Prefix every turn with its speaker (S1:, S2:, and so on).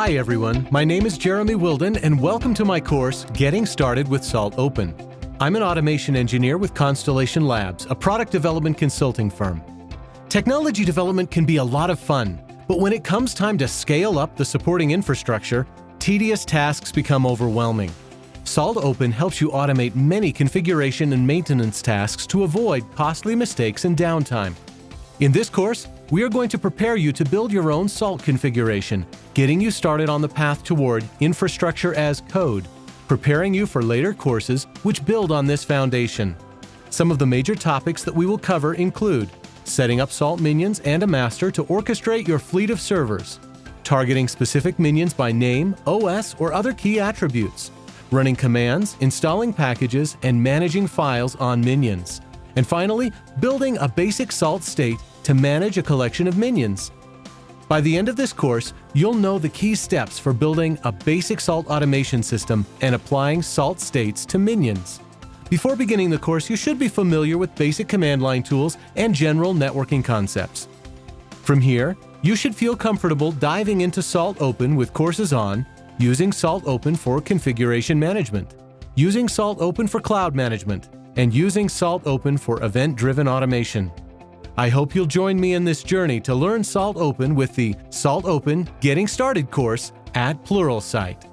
S1: Hi everyone, my name is Jeremy Willden and welcome to my course, Getting Started with Salt Open. I'm an automation engineer with Constellation Labs, a product development consulting firm. Technology development can be a lot of fun, but when it comes time to scale up the supporting infrastructure, tedious tasks become overwhelming. Salt Open helps you automate many configuration and maintenance tasks to avoid costly mistakes and downtime. In this course, we are going to prepare you to build your own Salt configuration, getting you started on the path toward infrastructure as code, preparing you for later courses which build on this foundation. Some of the major topics that we will cover include setting up Salt minions and a master to orchestrate your fleet of servers, targeting specific minions by name, OS, or other key attributes, running commands, installing packages, and managing files on minions, and finally, building a basic Salt state to manage a collection of minions. By the end of this course, you'll know the key steps for building a basic Salt automation system and applying Salt states to minions. Before beginning the course, you should be familiar with basic command line tools and general networking concepts. From here, you should feel comfortable diving into Salt Open with courses on using Salt Open for configuration management, using Salt Open for cloud management, and using Salt Open for event-driven automation. I hope you'll join me in this journey to learn Salt Open with the Salt Open Getting Started course at Pluralsight.